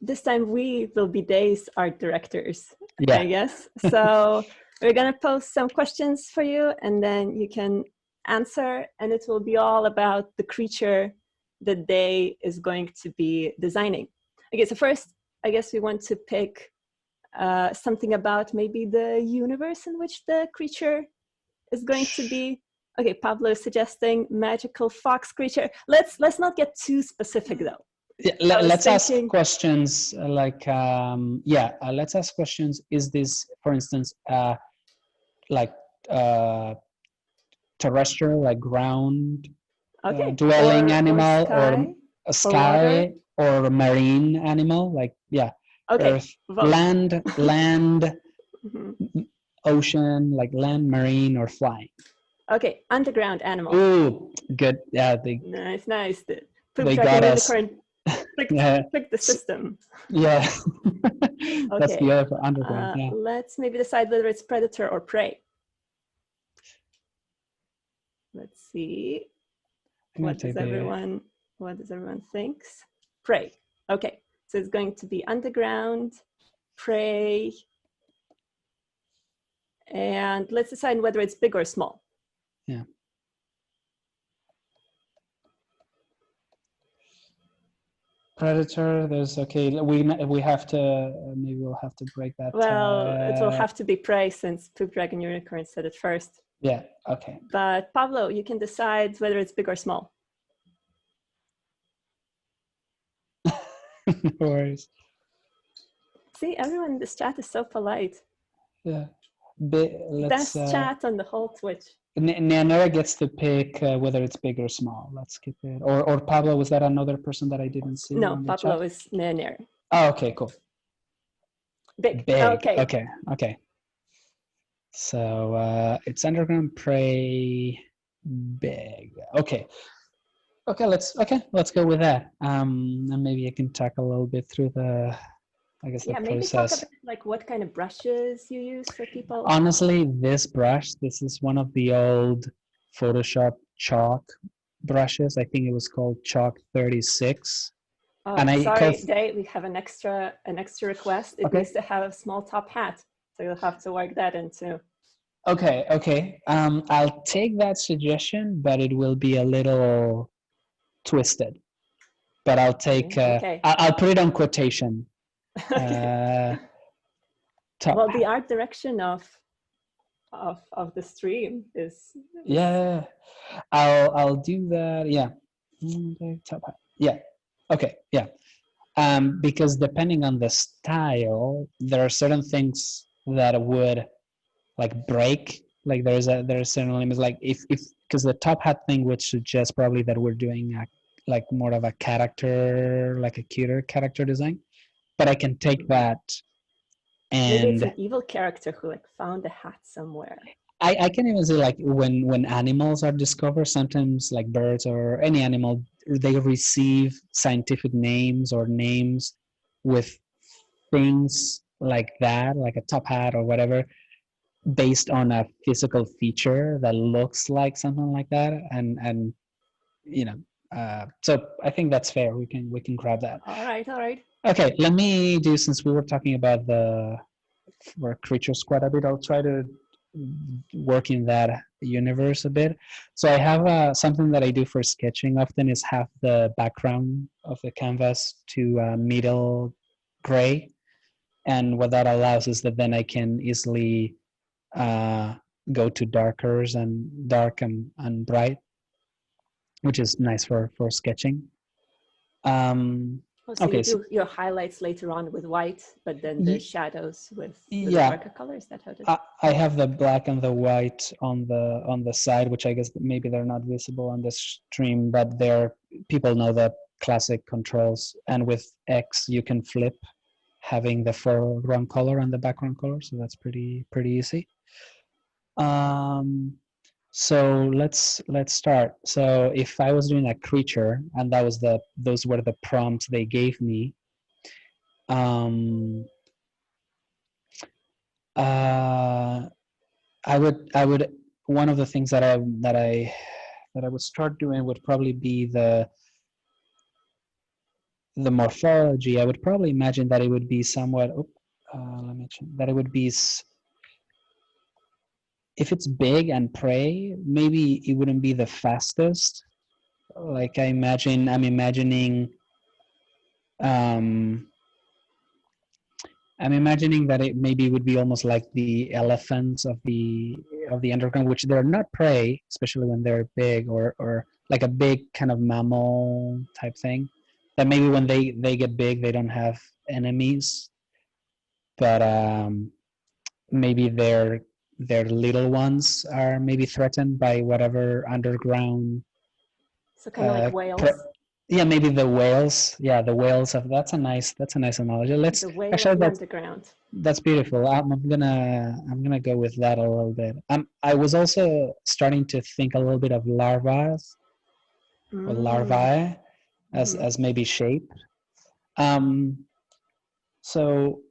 this time we will be Day's art directors, Yeah. I guess. So we're going to post some questions for you, and then you can answer, and it will be all about the creature that Day is going to be designing. Okay, so first, I guess we want to pick something about maybe the universe in which the creature is going to be. Okay, Pablo is suggesting magical fox creature. Let's not get too specific though. Yeah, let's ask questions like let's ask questions. Is this, for instance, like terrestrial, like ground dwelling animal, or a sky, or a marine animal, like earth, land, ocean, like land, marine, or flying? Okay, underground animal. Ooh, good. Yeah, nice. They got us. Pick the system. Yeah. Okay. That's the other for underground. Let's maybe decide whether it's predator or prey. Let's see. What does everyone think? Prey. Okay, so it's going to be underground, prey, and let's decide whether it's big or small. Yeah. Predator. There's we have to maybe we'll have to break that. Well, it will have to be prey since Poop Dragon Unicorn said it first. Yeah. Okay. But Pablo, you can decide whether it's big or small. No worries. See, everyone in this chat is so polite. Yeah. Best chat on the whole Twitch. Neanera gets to pick whether it's big or small. Let's skip it. Or Pablo, was that another person that I didn't see? No, Pablo is Neanera. Oh, okay, cool. Big. Okay. So it's underground, prey, big. Okay, let's go with that. And maybe I can talk a little bit through the process. Maybe talk about like what kind of brushes you use for people. Honestly, this is one of the old Photoshop chalk brushes. I think it was called Chalk 36. Oh, and sorry, Day, we have an extra request. It needs to have a small top hat, so you'll have to work that in too. Okay. I'll take that suggestion, but it will be a little twisted. But I'll take. I'll put it on quotation. Well, the art direction of the stream is. Yeah, I'll do that. Yeah, top hat. Yeah. Okay. Yeah. Because depending on the style, there are certain things that would like break. Like there are certain limits. Like if because the top hat thing would suggest probably that we're doing like more of a character, like a cuter character design. But I can take that and maybe it's an evil character who like found a hat somewhere. I can even say like when animals are discovered, sometimes like birds or any animal, they receive scientific names or names with things like that, like a top hat or whatever, based on a physical feature that looks like something like that, and so I think that's fair. We can grab that. All right. Okay, let me do, since we were talking about our creatures quite a bit, I'll try to work in that universe a bit. So I have something that I do for sketching often is have the background of the canvas to middle gray, and what that allows is that then I can easily go to dark and bright, which is nice for sketching. So you do your highlights later on with white, but then the shadows with the darker colors. That how it is? I have the black and the white on the side, which I guess maybe they're not visible on the stream, but people know the classic controls. And with X, you can flip, having the foreground color and the background color, so that's pretty easy. So let's start. So if I was doing a creature, and those were the prompts they gave me, I would one of the things that I would start doing would probably be the morphology, I would probably imagine that it would be somewhat. That it would be. If it's big and prey, maybe it wouldn't be the fastest. Like I'm imagining. I'm imagining that it maybe would be almost like the elephants of the underground, which they're not prey, especially when they're big, or like a big kind of mammal type thing. That maybe when they get big, they don't have enemies, but maybe their little ones are maybe threatened by whatever underground. So kind of like whales. Yeah, maybe the whales. Yeah, the whales of that's a nice analogy. Let's the whale actually of the that's underground. That's beautiful. I'm gonna go with that a little bit. I was also starting to think a little bit of larvas or larvae as maybe shape. So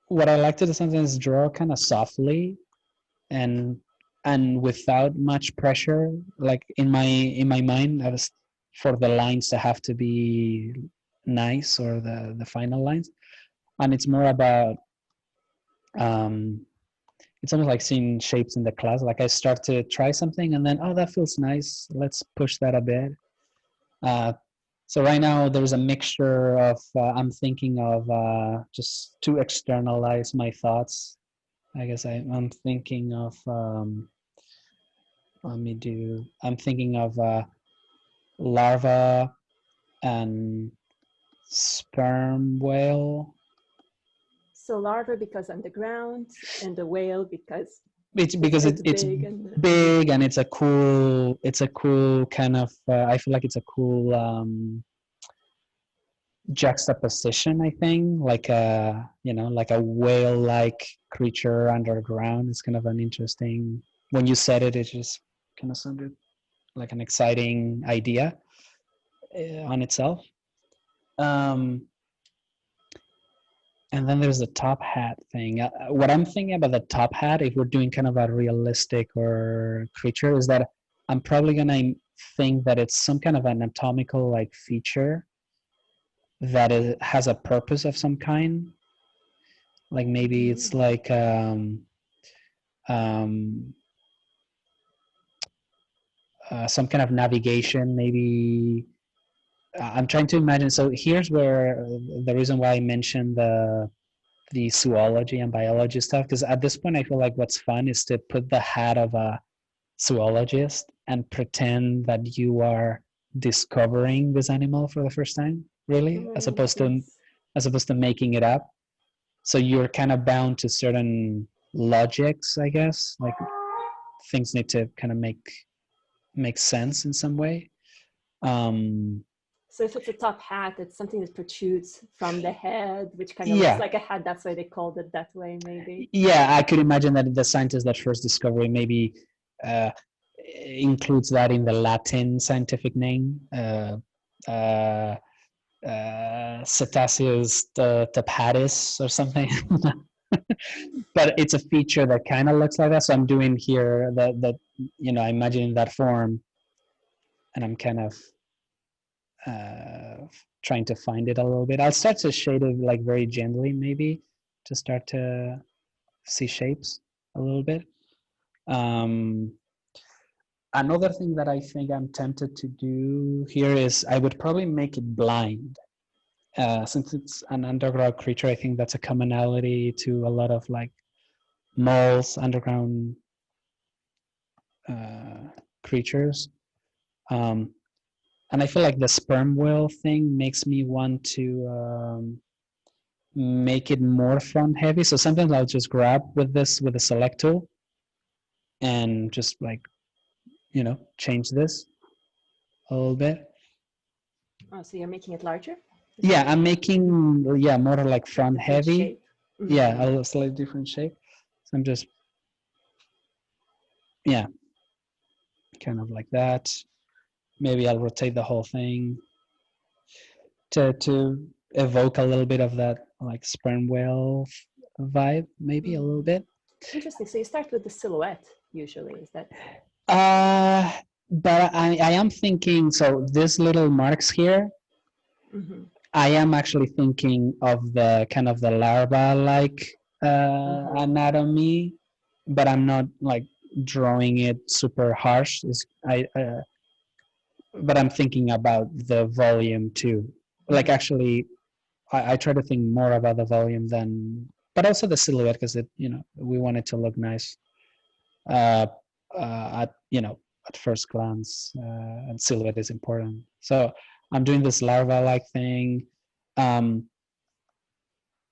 what I like to do sometimes is draw kind of softly and without much pressure. Like in my mind, I was for the lines to have to be nice, or the final lines, and it's more about it's almost like seeing shapes in the class. Like I start to try something and then, oh, that feels nice, let's push that a bit. So right now there's a mixture of I'm thinking of just to externalize my thoughts. I guess I'm thinking of I'm thinking of larva and sperm whale. So larva because underground, and the whale because it's big and it's a cool kind of I feel like it's a cool juxtaposition. I think like a like a whale like creature underground. It's kind of an interesting, when you said it just kind of sounded like an exciting idea on itself. And then there's the top hat thing. What I'm thinking about the top hat, if we're doing kind of a realistic or creature, is that I'm probably gonna think that it's some kind of anatomical like feature that has a purpose of some kind. Like maybe it's like some kind of navigation. Maybe I'm trying to imagine. So here's where the reason why I mentioned the zoology and biology stuff, because at this point I feel like what's fun is to put the hat of a zoologist and pretend that you are discovering this animal for the first time, really, as opposed to making it up. So you're kind of bound to certain logics, I guess. Like things need to kind of make sense in some way. So if it's a top hat, it's something that protrudes from the head, which kind of looks like a hat. That's why they called it that way, maybe. Yeah, I could imagine that the scientist that first discovered maybe includes that in the Latin scientific name, Cetaceus tapatis or something. But it's a feature that kind of looks like that. So I'm doing here that I imagine in that form, and I'm kind of trying to find it a little bit. I'll start to shade it like very gently, maybe, to start to see shapes a little bit. Another thing that I think I'm tempted to do here is I would probably make it blind. Since it's an underground creature, I think that's a commonality to a lot of like moles, underground creatures. And I feel like the sperm whale thing makes me want to make it more front heavy. So sometimes I'll just grab with a select tool and just like, change this a little bit. Oh, so you're making it larger? Yeah, I'm making, more like front heavy. Mm-hmm. Yeah, a slightly different shape. So I'm just, kind of like that. Maybe I'll rotate the whole thing to evoke a little bit of that like sperm whale vibe, maybe a little bit. Interesting. So you start with the silhouette usually, is that? But I am thinking, so these little marks here, I am actually thinking of the kind of the larva-like anatomy, but I'm not like drawing it super harsh. But I'm thinking about the volume too. Like actually, I try to think more about the volume than, but also the silhouette because we want it to look nice uh, at first glance, and silhouette is important. So I'm doing this larva-like thing. Um,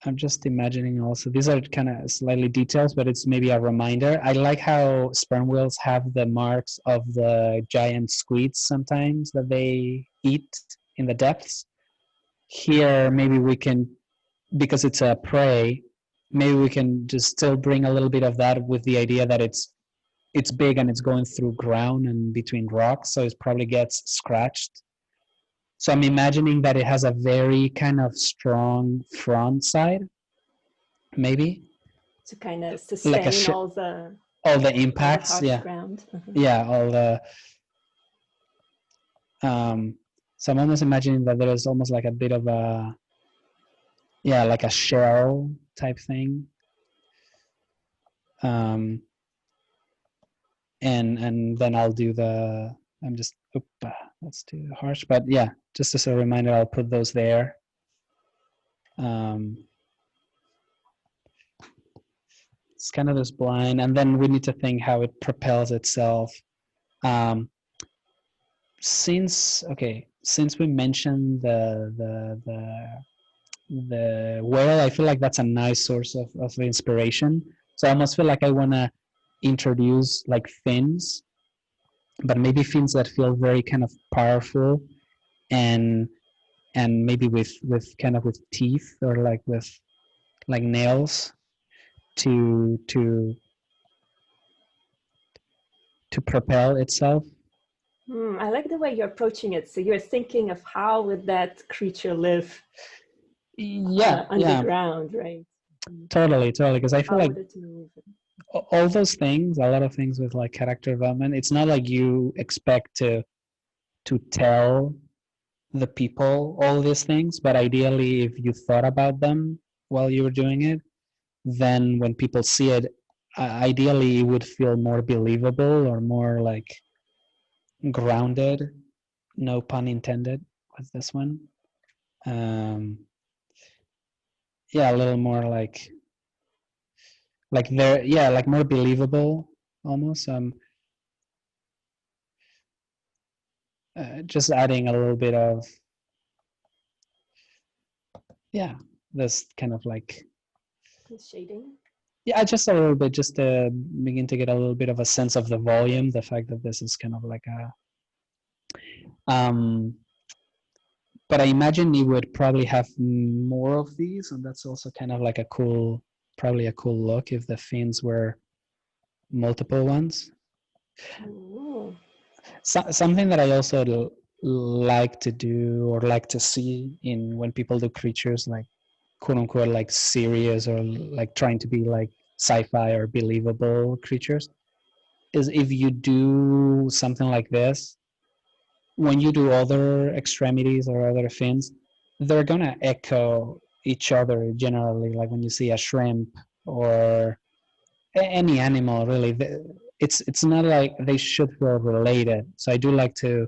I'm just imagining also, these are kind of slightly details, but it's maybe a reminder. I like how sperm whales have the marks of the giant squids sometimes that they eat in the depths. Here, maybe we can, because it's a prey, maybe we can just still bring a little bit of that with the idea that it's big and it's going through ground and between rocks, so it probably gets scratched. So I'm imagining that it has a very kind of strong front side, maybe to kind of like sustain all the impacts. harsh ground. Yeah, all the. So I'm almost imagining that there is almost like a bit of a, like a shell type thing. And then I'll do the. I'm just. That's too harsh, but yeah, just as a reminder, I'll put those there. It's kind of this blind, and then we need to think how it propels itself. Since we mentioned the whale, I feel like that's a nice source of inspiration. So I almost feel like I want to introduce like fins, but maybe fins that feel very kind of powerful, and maybe with kind of with teeth or like with like nails to propel itself. I like the way you're approaching it. So you're thinking of how would that creature live underground, right? Totally, because I feel like all those things, a lot of things with like character development, it's not like you expect to tell the people all these things, but ideally if you thought about them while you were doing it, then when people see it, ideally it would feel more believable or more like grounded, no pun intended with this one. A little more like they're like more believable almost. Just adding a little bit of this kind of like shading. Yeah, just a little bit, just to begin to get a little bit of a sense of the volume, the fact that this is kind of like a but I imagine you would probably have more of these, and that's also kind of like probably a cool look if the fins were multiple ones. Something that I also like to do or like to see in when people do creatures like quote unquote like serious or like trying to be like sci-fi or believable creatures is if you do something like this, when you do other extremities or other fins, they're gonna echo each other generally. Like when you see a shrimp or any animal, really, it's not like they should feel related. So I do like to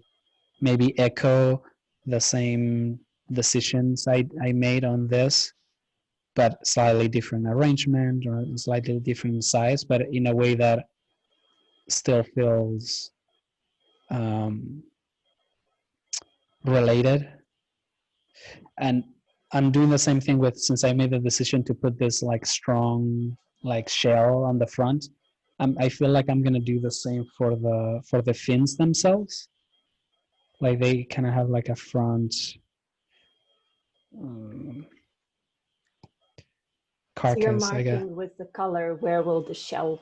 maybe echo the same decisions I made on this, but slightly different arrangement or slightly different size, but in a way that still feels related. And I'm doing the same thing with, since I made the decision to put this like strong like shell on the front, I feel like I'm gonna do the same for the fins themselves. Like they kind of have like a front carcass. So you're marking with the color, where will the shell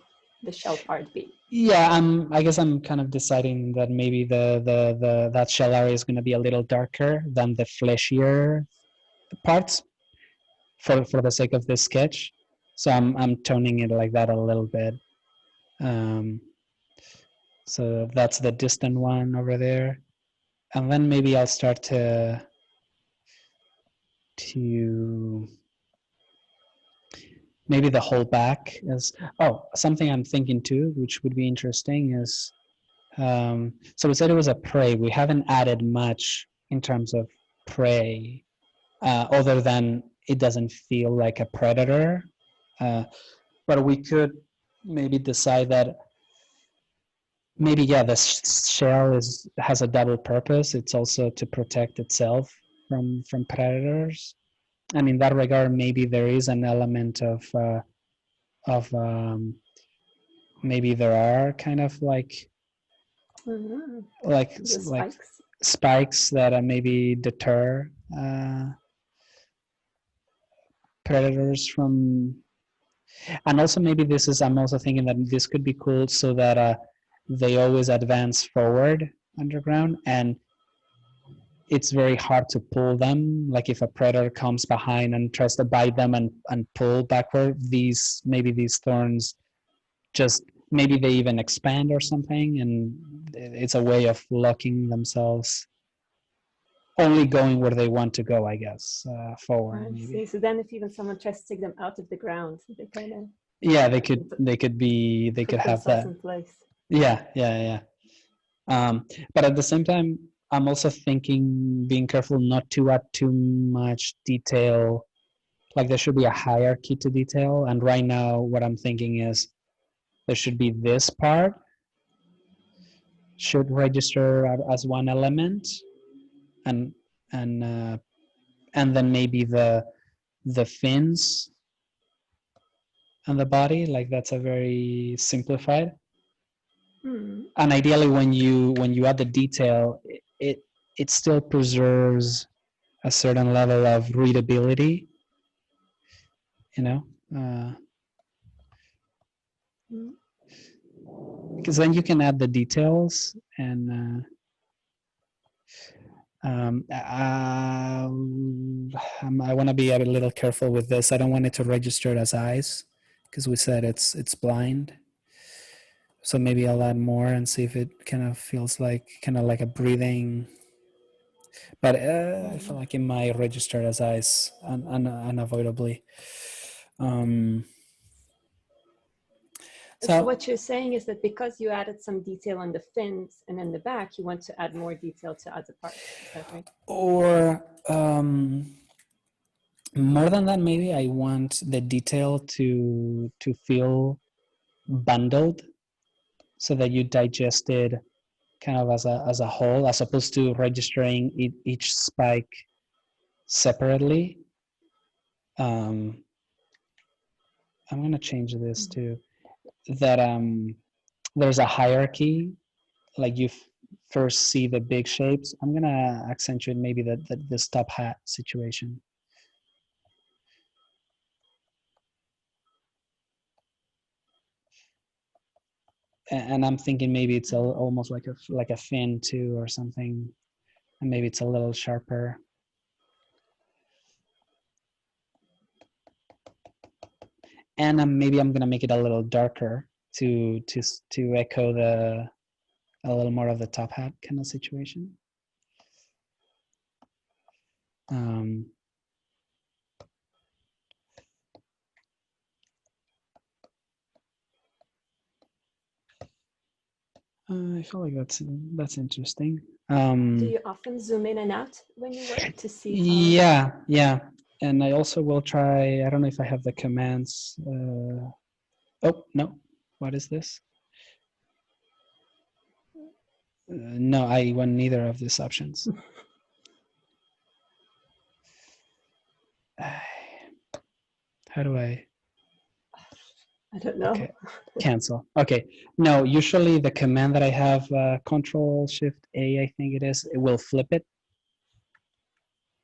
part be? Yeah, I guess I'm kind of deciding that maybe that shell area is going to be a little darker than the fleshier parts for the sake of this sketch. So I'm toning it like that a little bit. So that's the distant one over there, and then maybe I'll start to to maybe the whole back is, oh, something I'm thinking too, which would be interesting is, so we said it was a prey. We haven't added much in terms of prey, other than it doesn't feel like a predator. But we could maybe decide that maybe, yeah, the shell has a double purpose. It's also to protect itself from predators. And in that regard, maybe there is an element of maybe there are kind of like Mhm. like The like spikes. spikes that maybe deter predators from. And also maybe this is, I'm also thinking that this could be cool so that they always advance forward underground, and it's very hard to pull them. Like if a predator comes behind and tries to bite them and pull backward, maybe these thorns just, maybe they even expand or something, and it's a way of locking themselves, only going where they want to go, I guess, forward I see. maybe. So then if even someone tries to take them out of the ground, they kind of Yeah, they could put have themselves that. in place. Yeah. But at the same time, I'm also thinking, being careful not to add too much detail. Like there should be a hierarchy to detail. And right now, what I'm thinking is there should be this part should register as one element, and and uh, and then maybe the fins and the body. Like that's a very simplified. Hmm. And ideally, when you add the detail, it still preserves a certain level of readability, you know, Hmm. because then you can add the details. And I want to be a little careful with this. I don't want it to register as eyes, because we said it's blind. So maybe I'll add more and see if it kind of feels like a breathing. But I feel like it might register as eyes unavoidably. Um, So so what you're saying is that because you added some detail on the fins and in the back, you want to add more detail to other parts. Is that right? or more than that, maybe I want the detail to feel bundled, so that you digest it kind of as a whole, as opposed to registering each spike separately. I'm going to change this to that there's a hierarchy. Like you first see the big shapes. I'm going to accentuate maybe this top hat situation. And I'm thinking maybe it's almost like a fin too or something, and maybe it's a little sharper. And maybe I'm gonna make it a little darker to echo a little more of the top hat kind of situation. I feel like that's interesting. Do you often zoom in and out when you work to see how? Yeah. And I also will try, I don't know if I have the commands. Oh, no. What is this? No, I want neither of these options. How do I? I don't know. Okay, cancel. Okay, no, usually the command that I have, Control Shift A, I think it is, it will flip it.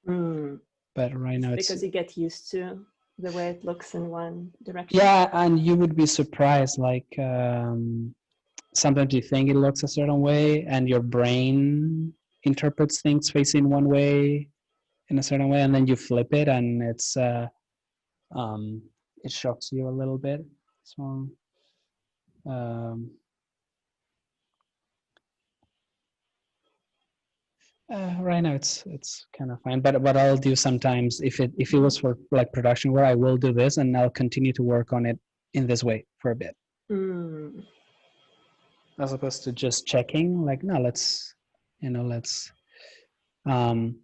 But right now it's because you get used to the way it looks in one direction. Yeah, and you would be surprised. Like sometimes you think it looks a certain way, and your brain interprets things facing one way in a certain way, and then you flip it, and it shocks you a little bit. So Right now it's kind of fine, but what I'll do sometimes, if it was for like production work, I will do this, and I'll continue to work on it in this way for a bit, Mm. as opposed to just checking. Like, no, let's um,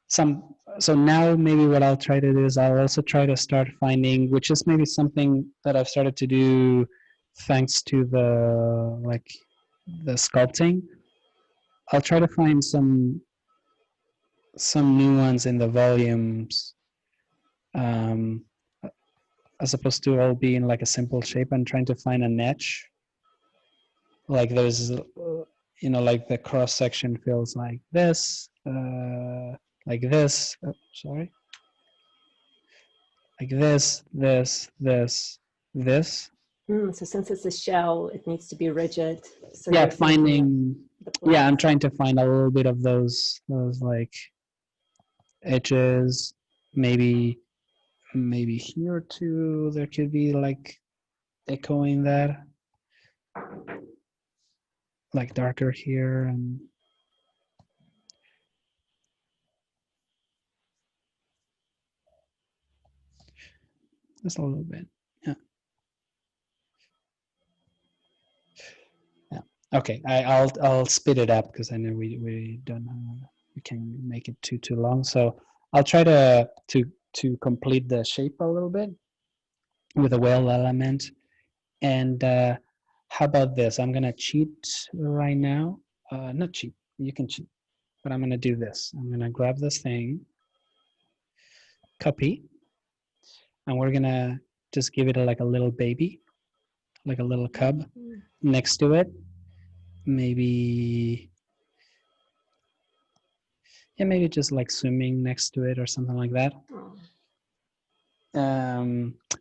some. So now maybe what I'll try to do is I'll also try to start finding, which is maybe something that I've started to do, thanks to the sculpting. I'll try to find some new ones in the volumes, um, as opposed to all being like a simple shape, and trying to find a niche. Like there's, like the cross section feels like this, like this. Oh, sorry, like this. So since it's a shell, it needs to be rigid. So Yeah, you're thinking of finding. the Yeah, I'm plates. trying to find a little bit of those like edges, maybe here too there could be like echoing that, like darker here, and just a little bit. Yeah. Yeah. Okay, I'll speed it up because I know we don't we can make it too long, so I'll try to complete the shape a little bit with a whale element. And how about this? I'm gonna cheat right now. Not cheat. You can cheat, but I'm gonna do this. I'm gonna grab this thing, copy, and we're gonna just give it like a little baby, like a little cub next to it. Maybe, yeah, maybe just like swimming next to it or something like that.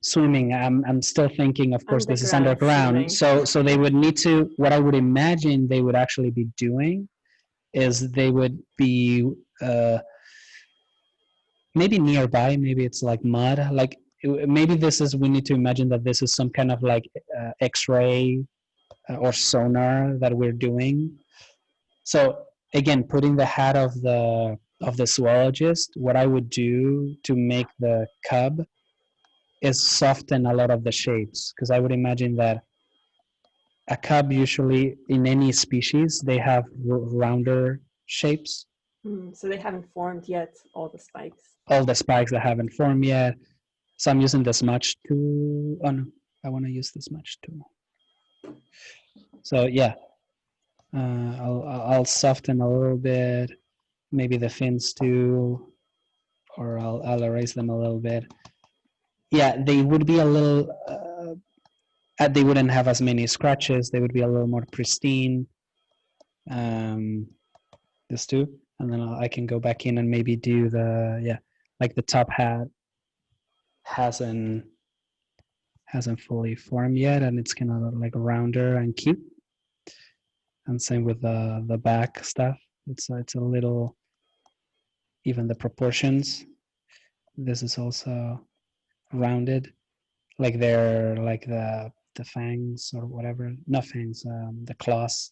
Swimming, I'm still thinking, of course, this is underground, so they would need to, what I would imagine they would actually be doing is they would be maybe nearby, maybe it's like mud, like maybe this is, we need to imagine that this is some kind of like x-ray or sonar that we're doing. So again, putting the hat of the zoologist, what I would do to make the cub is soften a lot of the shapes, because I would imagine that a cub usually in any species, they have rounder shapes. So they haven't formed yet, all the spikes. All the spikes that haven't formed yet. So I'm using the smudge tool. Oh no, I want to use the smudge tool. So yeah, I'll soften a little bit, maybe the fins too, or I'll erase them a little bit. Yeah, they would be a little, they wouldn't have as many scratches. They would be a little more pristine. This too, and then I can go back in and maybe do the, yeah, like the top hat hasn't fully formed yet, and it's kind of like rounder and cute. And same with the back stuff. It's a little, even the proportions. This is also rounded, like they're like the fangs or whatever, not fangs, the claws,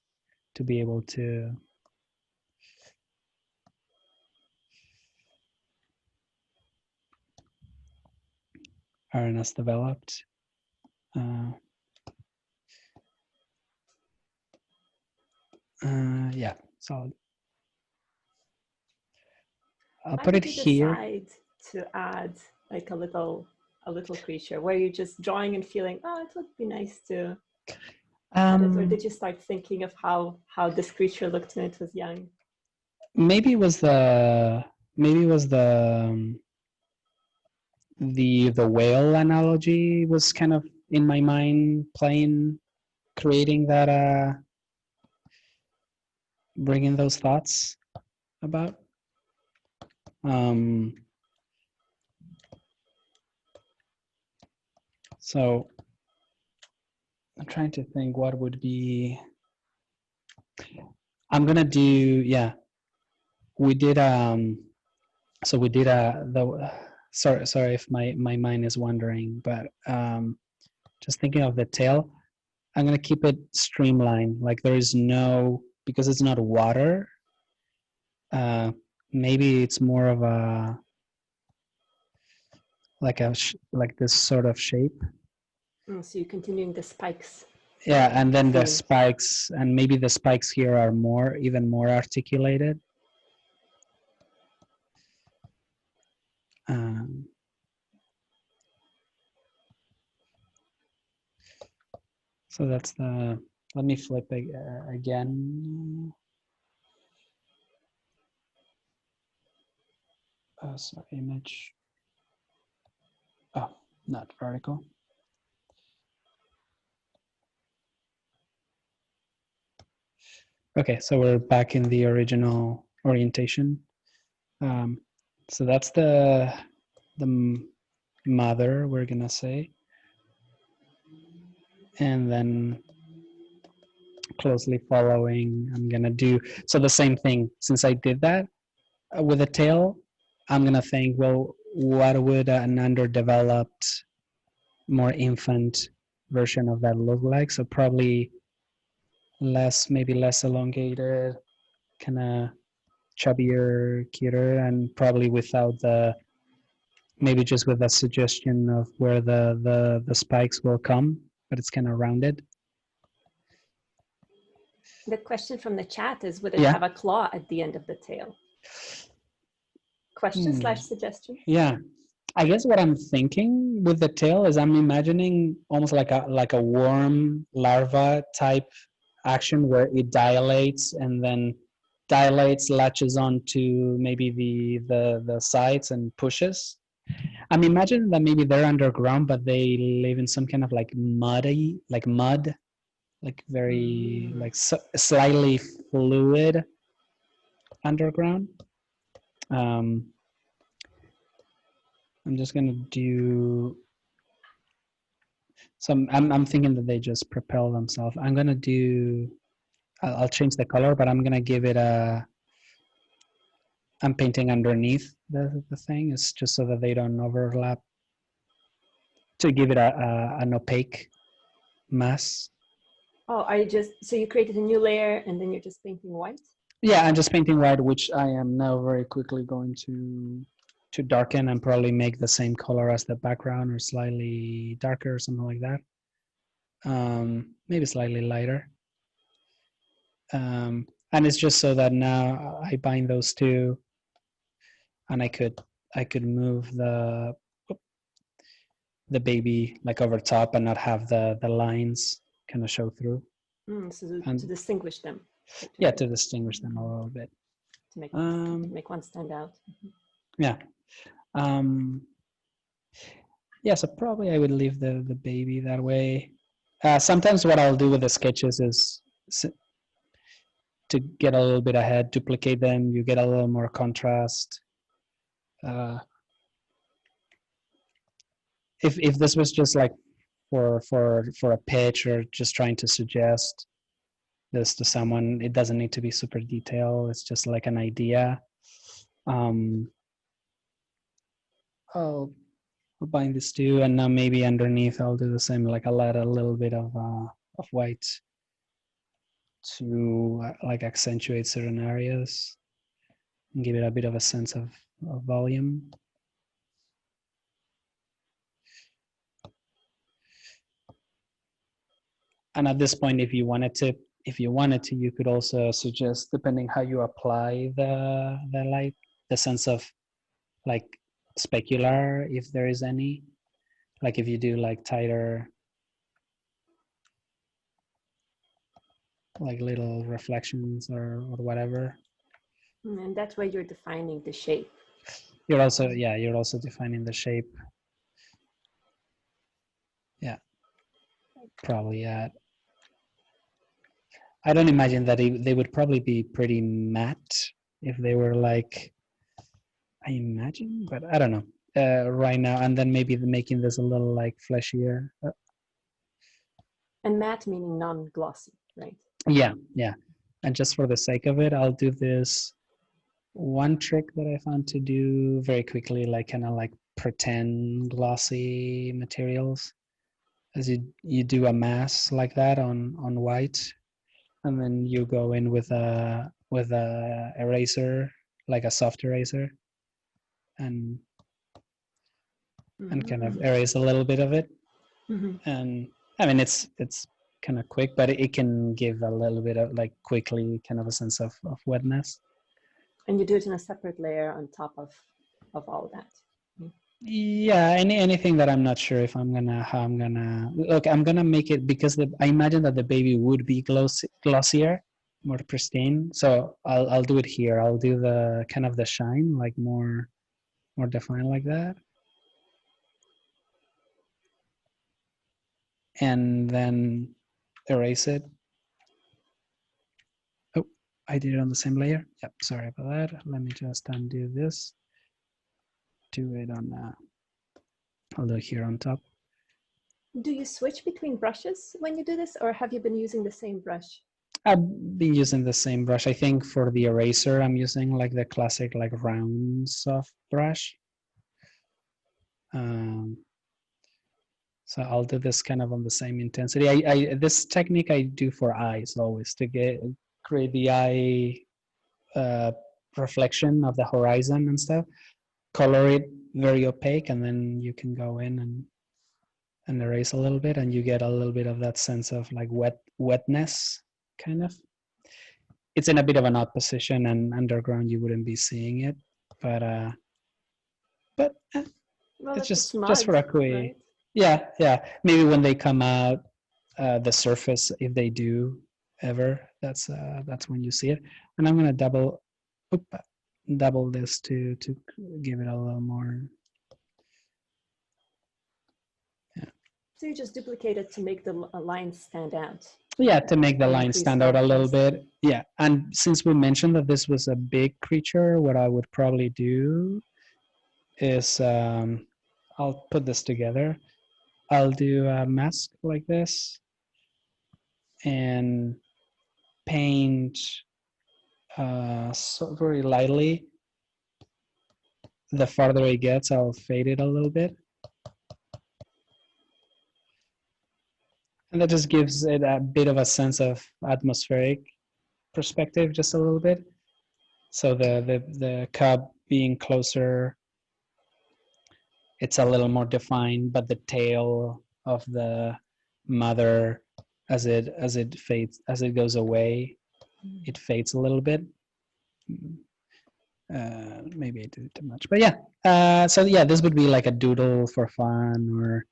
to be able to aren't as developed. Yeah, so I'll put it here. Decide to add like a little creature where you're just drawing and feeling, oh, it would be nice to add it, or did you start thinking of how this creature looked when it was young? Maybe it was the the whale analogy was kind of in my mind, creating that, bringing those thoughts about. So I'm trying to think what would be. I'm gonna do, yeah. We did so we did the. Sorry if my mind is wandering, but just thinking of the tail, I'm gonna keep it streamlined. Like there is no, because it's not water. maybe it's more of a like like this sort of shape. So you're continuing the spikes. Yeah, and then the theme. spikes, and maybe the spikes here are even more articulated. So that's the, let me flip again. So image, oh, not vertical. Okay, so we're back in the original orientation. So that's the mother, we're gonna say. And then closely following, I'm gonna do, so the same thing, since I did that with a tail, I'm gonna think, well, what would an underdeveloped, more infant version of that look like? So probably maybe less elongated, kind of chubbier, cuter, and probably without the, maybe just with a suggestion of where the spikes will come, but it's kind of rounded. The question from the chat is, would it Yeah. have a claw at the end of the tail? Question / suggestion? Yeah. I guess what I'm thinking with the tail is I'm imagining almost like a worm larva type action where it dilates and then latches onto maybe the sides and pushes. I'm imagining that maybe they're underground, but they live in some kind of like mud, like very like slightly fluid underground. I'm just gonna do some. I'm thinking that they just propel themselves. I'm gonna do. I'll change the color, but I'm gonna give it a. I'm painting underneath the thing. It's just so that they don't overlap. To give it an opaque mass. Oh, are you just, so you created a new layer and then you're just painting white? Yeah, I'm just painting white, which I am now very quickly going to darken and probably make the same color as the background or slightly darker or something like that. Maybe slightly lighter. And it's just so that now I bind those two, and I could move the baby like over top and not have the lines kind of show through. So to distinguish them. Yeah, to distinguish them a little bit. To make one stand out. Yeah. Yeah, so probably I would leave the baby that way. Sometimes what I'll do with the sketches is to get a little bit ahead, duplicate them, you get a little more contrast. If this was just like for a pitch or just trying to suggest this to someone, it doesn't need to be super detailed. It's just like an idea. I'll bind this too, and now maybe underneath I'll do the same. Like I'll add a little bit of white to like accentuate certain areas and give it a bit of a sense of volume. And at this point, if you wanted to, you could also suggest, depending how you apply the light, the sense of like specular, if there is any, like if you do like tighter, like little reflections or whatever. And that's where you're defining the shape. You're also defining the shape. Yeah, probably. I don't imagine that they would probably be pretty matte if they were like, I imagine, but I don't know right now. And then maybe making this a little like fleshier. And matte meaning non-glossy, right? Yeah. And just for the sake of it, I'll do this one trick that I found to do very quickly, like kind of like pretend glossy materials. As you do a mass like that on white, and then you go in with a eraser like a soft eraser, and kind of erase a little bit of it. And I mean, it's kind of quick, but it can give a little bit of like quickly kind of a sense of wetness. And you do it in a separate layer on top of all that. Yeah, anything that I'm not sure if I'm gonna look. I'm gonna make it because I imagine that the baby would be glossier, more pristine. So I'll do it here. I'll do the kind of the shine, like more defined like that. And then erase it. Oh, I did it on the same layer. Yep, sorry about that. Let me just undo this. Do it on, I'll do it here on top. Do you switch between brushes when you do this, or have you been using the same brush? I've been using the same brush. I think for the eraser, I'm using like the classic like round soft brush. So I'll do this kind of on the same intensity. This technique I do for eyes always to create the eye reflection of the horizon and stuff. Color it very opaque, and then you can go in and erase a little bit, and you get a little bit of that sense of like wetness, kind of. It's in a bit of an odd position, and underground you wouldn't be seeing it, but Well, it's just mud, for a quick. right? Yeah. Maybe when they come out, the surface, if they do ever, that's when you see it. And I'm gonna double this to give it a little more. Yeah. So you just duplicate it to make the lines stand out. Yeah, to make the line stand out a little bit. Yeah, and since we mentioned that this was a big creature, what I would probably do is I'll put this together. I'll do a mask like this and paint so very lightly. The farther it gets, I'll fade it a little bit. And that just gives it a bit of a sense of atmospheric perspective, just a little bit. So the cub being closer, it's a little more defined, but the tail of the mother, as it fades, as it goes away, it fades a little bit. Maybe I did it too much, but yeah. So yeah, this would be like a doodle for fun or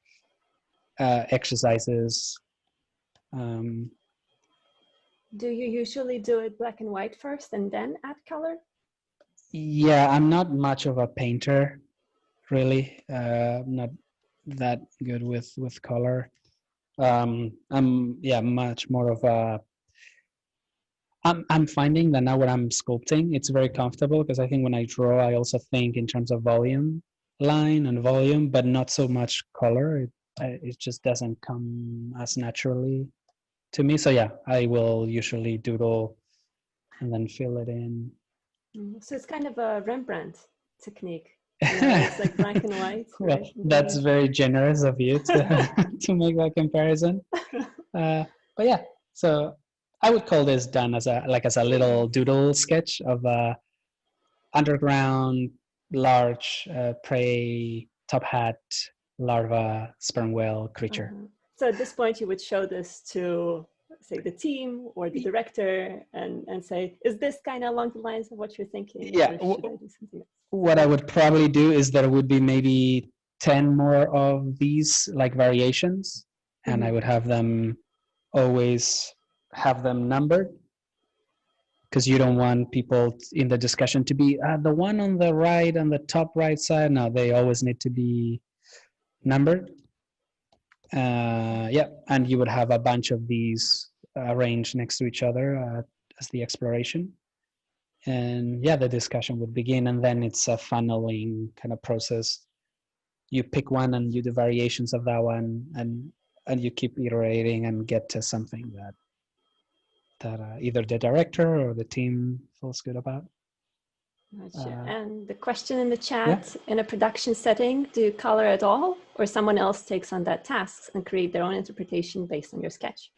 exercises. Do you usually do it black and white first and then add color? Yeah, I'm not much of a painter, really. I'm not that good with color. I'm much more of a. I'm finding that now when I'm sculpting, it's very comfortable because I think when I draw, I also think in terms of line and volume, but not so much color. It just doesn't come as naturally to me. So yeah, I will usually doodle and then fill it in. So it's kind of a Rembrandt technique. It's like black and white. Well, right? That's very generous of you to make that comparison. But yeah, so I would call this done as a little doodle sketch of a underground large prey top hat larva sperm whale creature. So at this point, you would show this to, say, the team or the director and say, is this kind of along the lines of what you're thinking? Yeah. Or should I do something else? What I would probably do is there would be maybe 10 more of these like variations, and I would have them always have them numbered, because you don't want people in the discussion to be the one on the right, on the top right side. No, they always need to be numbered. Yeah, and you would have a bunch of these arranged next to each other as the exploration. And yeah, the discussion would begin, and then it's a funneling kind of process. You pick one and you do variations of that one, and you keep iterating and get to something that either the director or the team feels good about. Gotcha. And the question in the chat, in a production setting, do you color at all, or someone else takes on that task and create their own interpretation based on your sketch?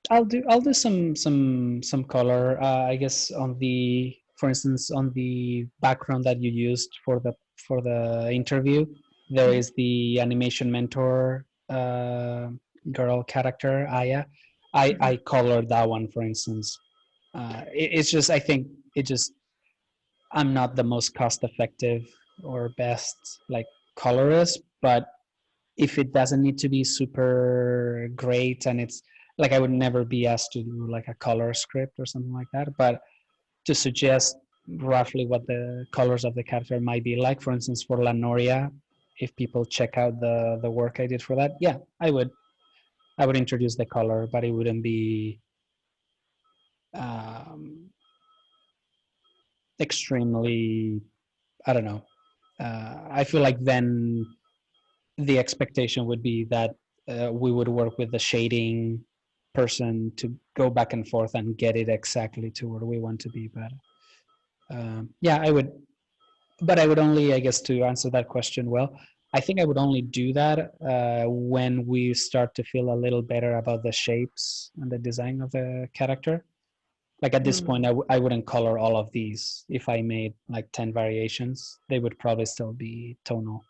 I'll do some color. I guess on the, for instance, on the background that you used for the interview, there is the animation mentor girl character Aya. I colored that one, for instance. It's just, I think it just, I'm not the most cost effective or best like colorist, but if it doesn't need to be super great, and it's like, I would never be asked to do like a color script or something like that, but to suggest roughly what the colors of the character might be like, for instance, for La Noria, if people check out the work I did for that, yeah, I would introduce the color, but it wouldn't be um, extremely, I don't know. I feel like then the expectation would be that we would work with the shading person to go back and forth and get it exactly to where we want to be. But yeah, I would only, I guess, to answer that question well, I think I would only do that when we start to feel a little better about the shapes and the design of the character. Like at this point, I wouldn't color all of these. If I made like 10 variations, they would probably still be tonal.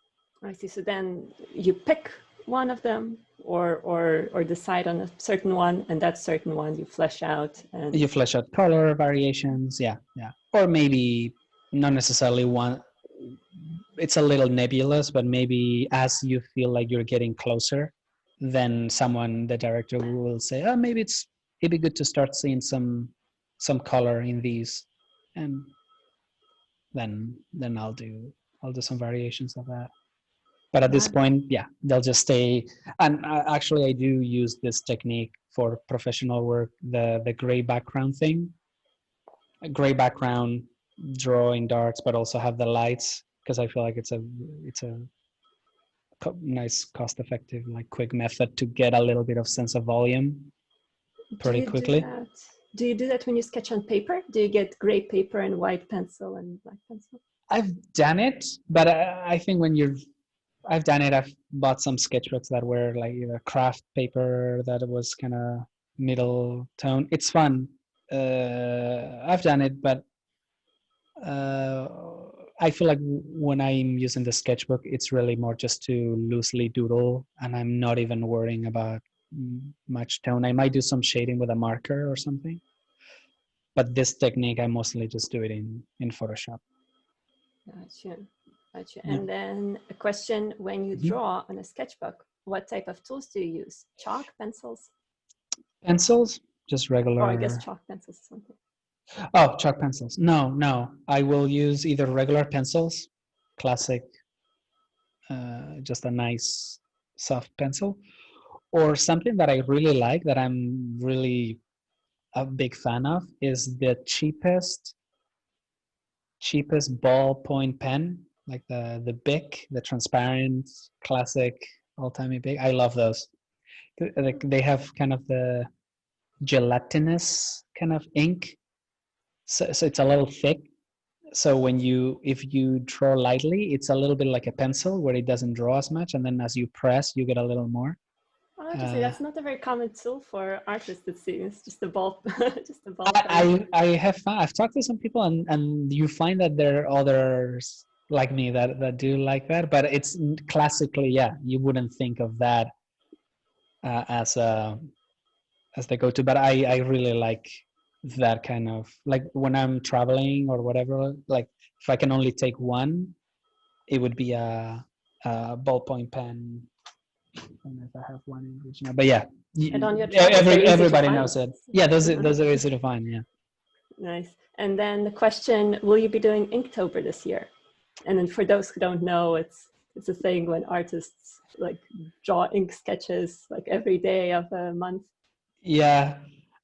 I see. So then you pick one of them, or decide on a certain one, and that certain one you flesh out. And you flesh out color variations, yeah, or maybe not necessarily one. It's a little nebulous, but maybe as you feel like you're getting closer, then the director will say, oh, maybe it'd be good to start seeing some color in these, and then I'll do some variations of that. But at this point, yeah, they'll just stay. And actually, I do use this technique for professional work, the gray background thing. A gray background, draw in darks, but also have the lights, because I feel like it's a nice, cost-effective, like quick method to get a little bit of sense of volume pretty quickly. Do you do that when you sketch on paper? Do you get gray paper and white pencil and black pencil? I've done it, but I think I've done it. I've bought some sketchbooks that were like either craft paper that was kind of middle tone. It's fun. I've done it, but I feel like when I'm using the sketchbook, it's really more just to loosely doodle, and I'm not even worrying about much tone. I might do some shading with a marker or something, but this technique, I mostly just do it in Photoshop. Gotcha. Yeah. And then a question: when you draw on a sketchbook, what type of tools do you use? Chalk, pencils? Pencils, just regular. Or I guess chalk pencils is something. Oh, chalk pencils. No. I will use either regular pencils, classic, just a nice soft pencil, or something that I really like, that I'm really a big fan of, is the cheapest ballpoint pen, like the Bic, the transparent, classic, old-timey Bic. I love those. They have kind of the gelatinous kind of ink, so it's a little thick. So if you draw lightly, it's a little bit like a pencil where it doesn't draw as much, and then as you press, you get a little more. Oh, that's not a very common tool for artists, it seems. Just a ball, I have found, I've talked to some people, and you find that there are others like me that do like that, but it's classically, yeah, you wouldn't think of that as the go-to. But I really like that kind of, like when I'm traveling or whatever, like if I can only take one, it would be a ballpoint pen. I don't know if I have one in which now, but yeah, and on your everybody knows it. Yeah, those are easy to find. Yeah. Nice. And then the question: will you be doing Inktober this year? And then for those who don't know, it's a thing when artists like draw ink sketches like every day of a month. Yeah,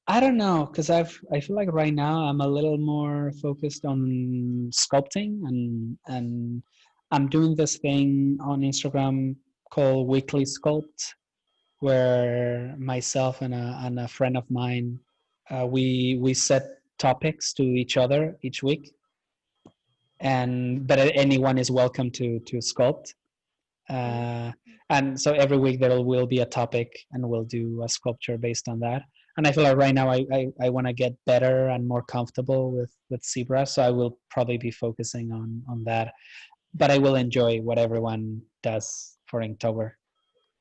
I don't know, because I feel like right now I'm a little more focused on sculpting, and I'm doing this thing on Instagram called Weekly Sculpt, where myself and a friend of mine, we set topics to each other each week, but anyone is welcome to sculpt. And so every week there will be a topic, and we'll do a sculpture based on that. and I feel like right now I want to get better and more comfortable with ZBrush, so I will probably be focusing on that. But I will enjoy what everyone does for Inktober.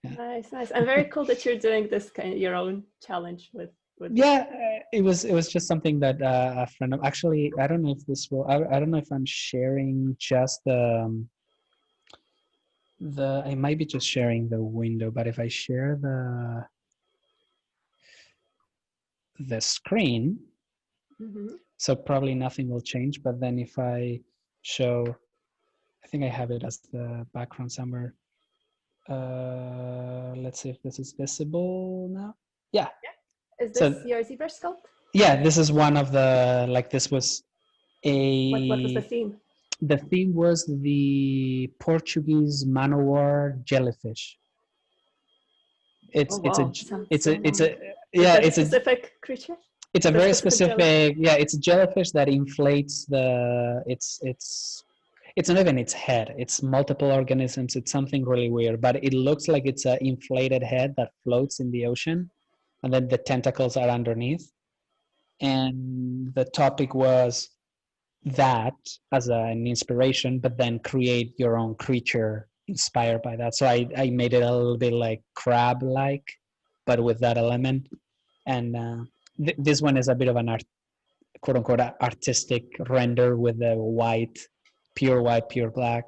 Yeah. Nice, nice. And very cool that you're doing this kind of your own challenge with. Yeah, it was just something that a friend of, actually, I don't know if this will, I don't know if I'm sharing just I might be just sharing the window, but if I share the screen, so probably nothing will change. But then if I show, I think I have it as the background somewhere. Let's see if this is visible now. Yeah. Is this your ZBrush sculpt? Yeah, this is one of the, like, this was a... What was the theme? The theme was the Portuguese man-o-war jellyfish. It's a specific creature. It's a very specific, yeah, it's a jellyfish that inflates the, it's not even its head, it's multiple organisms, it's something really weird, but it looks like it's an inflated head that floats in the ocean, and then the tentacles are underneath. And the topic was that as an inspiration, but then create your own creature inspired by that. So I made it a little bit like crab-like, but with that element. And this one is a bit of an quote-unquote artistic render with the white, pure black.